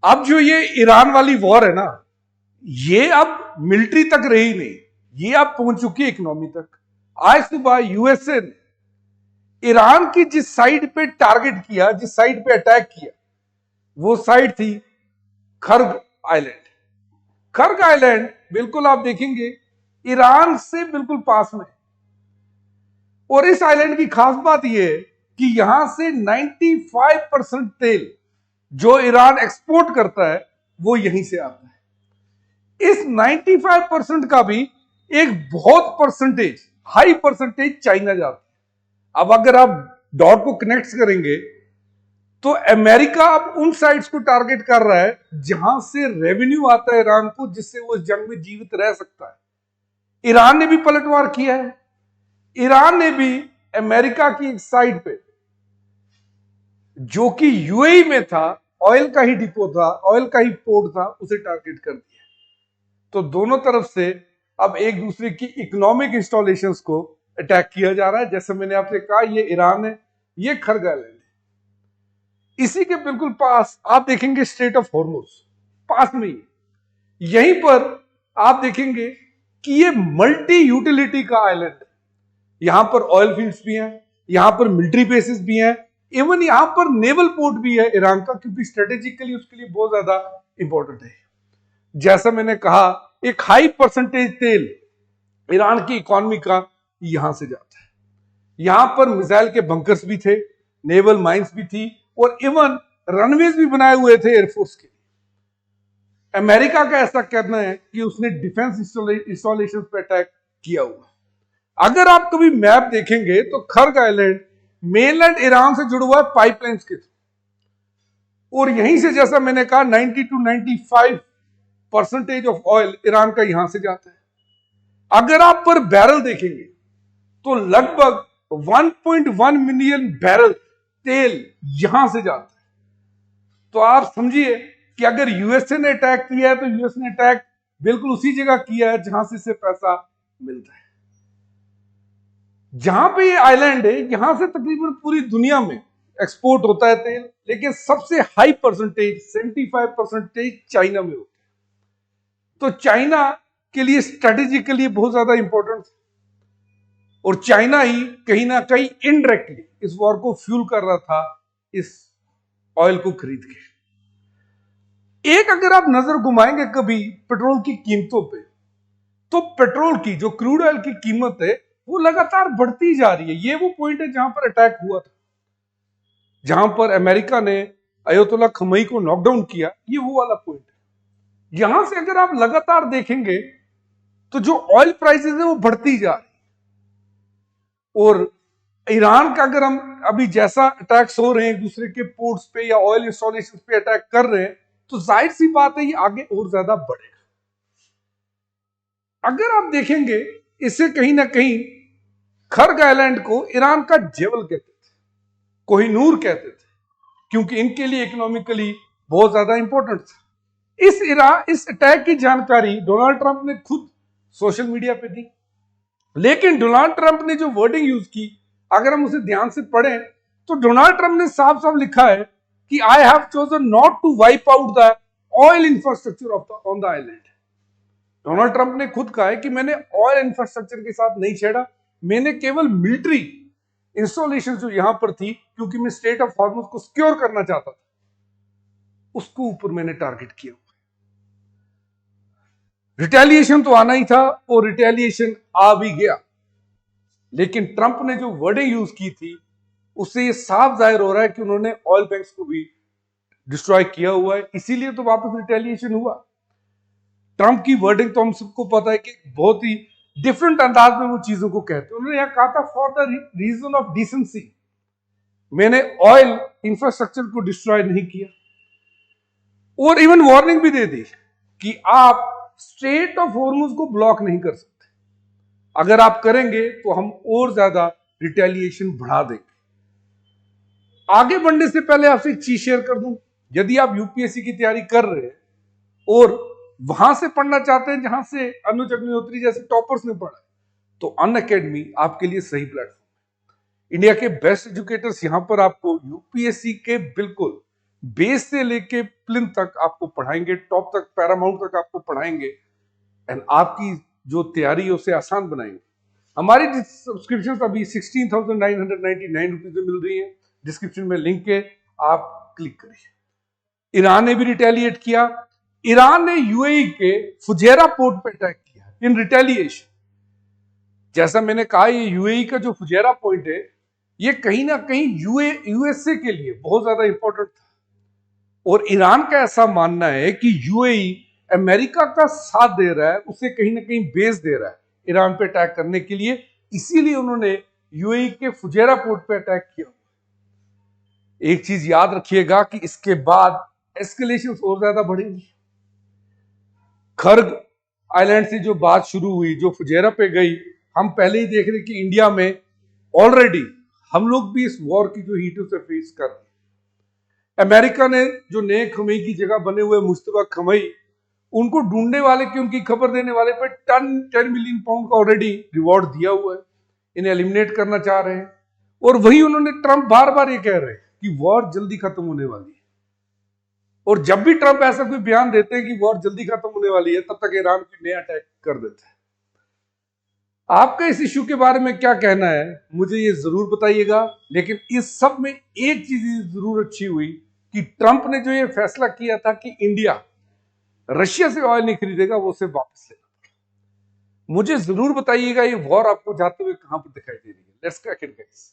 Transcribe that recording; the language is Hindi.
अब जो ये ईरान वाली वॉर है ना, ये अब मिलिट्री तक रही नहीं, ये अब पहुंच चुकी है इकोनॉमी तक। आज सुबह यूएसए ने ईरान की जिस साइड पे टारगेट किया, जिस साइड पे अटैक किया, वो साइड थी खर्ग आइलैंड। खर्ग आइलैंड बिल्कुल आप देखेंगे ईरान से बिल्कुल पास में, और इस आइलैंड की खास बात यह है कि यहां से 95% तेल जो ईरान एक्सपोर्ट करता है वो यहीं से आता है। इस 95% का भी एक बहुत परसेंटेज, हाई परसेंटेज चाइना जाता है। अब अगर आप डॉट को कनेक्ट करेंगे तो अमेरिका अब उन साइट्स को टारगेट कर रहा है जहां से रेवेन्यू आता है ईरान को, जिससे वो इस जंग में जीवित रह सकता है। ईरान ने भी पलटवार किया है। ईरान ने भी अमेरिका की एक साइड पे जो कि यूएई में था, ऑयल का ही डिपो था, ऑयल का ही पोर्ट था, उसे टारगेट कर दिया। तो दोनों तरफ से अब एक दूसरे की इकोनॉमिक इंस्टॉलेशंस को अटैक किया जा रहा है। जैसे मैंने आपसे कहा, ये ईरान है, ये खर्ग आइलैंड है। इसी के बिल्कुल पास आप देखेंगे स्ट्रेट ऑफ हॉर्मुज, पास में ही। यहीं पर आप देखेंगे कि ये मल्टी यूटिलिटी का आइलैंड है। यहां पर ऑयल फील्ड्स भी हैं, यहां पर मिलिट्री बेसिस भी हैं, इवन यहां पर नेवल पोर्ट भी है ईरान का, क्योंकि स्ट्रेटेजिकली उसके लिए बहुत ज्यादा इंपॉर्टेंट है। जैसा मैंने कहा, एक हाई परसेंटेज तेल ईरान की इकोनॉमी का यहां से जाता है। यहां पर मिसाइल के बंकर्स भी थे, नेवल माइंस भी थी, और इवन रनवेज भी बनाए हुए थे एयरफोर्स के। अमेरिका का ऐसा कहना है कि उसने डिफेंस इंस्टॉलेशन पे अटैक किया हुआ। अगर आप कभी मैप देखेंगे तो खर्ग आइलैंड मेनलैंड ईरान से जुड़ा हुआ है पाइपलाइंस के थ्रू, और यहीं से, जैसा मैंने कहा, 90 to 95% ऑफ ऑयल ईरान का यहां से जाता है। अगर आप पर बैरल देखेंगे तो लगभग 1.1 मिलियन बैरल तेल यहां से जाता है। तो आप समझिए कि अगर यूएसए ने अटैक किया है तो यूएस ने अटैक बिल्कुल उसी जगह किया है जहां से इसे पैसा मिलता है। जहां पे ये आइलैंड है, यहां से तकरीबन पूरी दुनिया में एक्सपोर्ट होता है तेल, लेकिन सबसे हाई परसेंटेज 75% चाइना में होता है। तो चाइना के लिए स्ट्रेटेजिकली बहुत ज्यादा इंपॉर्टेंट, और चाइना ही कहीं ना कहीं इनडायरेक्टली इस वॉर को फ्यूल कर रहा था इस ऑयल को खरीद के। एक अगर आप नजर घुमाएंगे कभी पेट्रोल की कीमतों पे, तो पेट्रोल की जो क्रूड ऑयल की कीमत है वो लगातार बढ़ती जा रही है। ये वो पॉइंट है जहां पर अटैक हुआ था, जहां पर अमेरिका ने अयतुल्ला खमई को नॉकडाउन किया, ये वो वाला पॉइंट है। यहां से अगर आप लगातार देखेंगे तो जो ऑयल प्राइसेस है वो बढ़ती जा रही है। और ईरान का अगर हम अभी जैसा अटैक्स हो रहे हैं एक दूसरे के पोर्ट्स पे या ऑयल इंस्टॉलेशन पे अटैक कर रहे हैं, तो जाहिर सी बात है ये आगे और ज्यादा बढ़ेगा। अगर आप देखेंगे, इससे कहीं ना कहीं खर्ग आइलैंड को ईरान का जेवल कहते थे, कोहिनूर कहते थे, क्योंकि इनके लिए इकोनॉमिकली बहुत ज्यादा इंपॉर्टेंट था। इस अटैक की जानकारी डोनाल्ड ट्रंप ने खुद सोशल मीडिया पे दी, लेकिन डोनाल्ड ट्रंप ने जो वर्डिंग यूज की, अगर हम उसे ध्यान से पढ़ें तो डोनाल्ड ट्रंप ने साफ साफ लिखा है कि I have chosen not to wipe out the oil infrastructure on the island. Donald Trump ने खुद कहा है कि मैंने ऑयल इंफ्रास्ट्रक्चर के साथ नहीं छेड़ा, मैंने केवल मिलिट्री इंस्टॉलेशन जो यहां पर थी, क्योंकि मैं स्टेट ऑफ हॉर्मुज को सिक्योर करना चाहता था, उसको ऊपर मैंने टारगेट किया। रिटेलिएशन तो आना ही था, और रिटेलिएशन आ भी गया, लेकिन ट्रंप ने जो वर्डिंग यूज की थी उससे ये साफ जाहिर हो रहा है कि उन्होंने ऑयल बैंक्स को भी डिस्ट्रॉय किया हुआ है, इसीलिए तो वापस रिटेलिएशन हुआ। ट्रंप की वर्डिंग तो हम सबको पता है कि बहुत ही डिफरेंट अंदाज में वो चीजों को कहते हैं। उन्होंने यह कहा था, for the reason of decency, मैंने ऑयल इंफ्रास्ट्रक्चर को डिस्ट्रॉय नहीं किया, और इवन वार्निंग भी दे दी कि आप स्ट्रेट ऑफ हॉर्मुज को ब्लॉक नहीं कर सकते, अगर आप करेंगे तो हम और ज्यादा रिटेलिएशन बढ़ा देंगे। आगे बढ़ने से पहले आपसे एक चीज शेयर कर दूं, यदि आप यूपीएससी की तैयारी कर रहे हैं और वहां से पढ़ना चाहते हैं जहां से अनुज अग्निहोत्री जैसे टॉपर्स ने पढ़ा, तो अनअकैडमी आपके लिए सही प्लेटफॉर्म है। इंडिया के बेस्ट एजुकेटर्स यहां पर आपको यूपीएससी के बिल्कुल बेस से लेके प्लिंथ तक आपको पढ़ाएंगे, टॉप तक, पैरामाउंट तक आपको पढ़ाएंगे एंड आपकी जो तैयारी है उसे आसान बनाएंगे। हमारी सब्सक्रिप्शन अभी 16,999 रुपीज में मिल रही है। डिस्क्रिप्शन में लिंक है, आप क्लिक करिए। ईरान ने भी रिटेलिएट किया। ईरान ने यूएई के फुजेरा पोर्ट पे अटैक किया इन रिटेलिएशन। जैसा मैंने कहा, ये यूएई का जो फुजेरा पॉइंट है, ये कहीं ना कहीं यूएसए के लिए बहुत ज्यादा इंपॉर्टेंट था और ईरान का ऐसा मानना है कि यूएई अमेरिका का साथ दे रहा है, उसे कहीं ना कहीं बेस दे रहा है ईरान पे अटैक करने के लिए, इसीलिए उन्होंने यूएई के फुजेरा पोर्ट पे अटैक किया। एक चीज याद रखिएगा कि इसके बाद एस्केलेशन और ज्यादा बढ़ेंगी। खर्ग आइलैंड से जो बात शुरू हुई, जो फुजेरा पे गई, हम पहले ही देख रहे कि इंडिया में ऑलरेडी हम लोग भी इस वॉर की जो हीट उसे फेस कर रहे हैं। अमेरिका ने जो नए खमई की जगह बने हुए मुश्तबा खमई, उनको ढूंढने वाले की, उनकी खबर देने वाले पर 10 मिलियन पाउंड का ऑलरेडी रिवॉर्ड दिया हुआ है। इन्हें एलिमिनेट करना चाह रहे हैं और वही उन्होंने, ट्रंप बार बार ये कह रहे हैं कि वॉर जल्दी खत्म होने वाली है। और जब भी ट्रंप ऐसा कोई बयान देते हैं कि वॉर जल्दी खत्म होने वाली है, तब तक ईरान कोई नया अटैक कर देता है। आपका इस इश्यू के बारे में क्या कहना है, मुझे ये जरूर बताइएगा। लेकिन इस सब में एक चीज जरूर अच्छी हुई कि ट्रंप ने जो ये फैसला किया था कि इंडिया रशिया से ऑयल नहीं खरीदेगा, वो उसे वापस लेगा। मुझे जरूर बताइएगा ये वॉर आपको जाते हुए कहां पर दिखाई दे रही है। Let's crack it guys.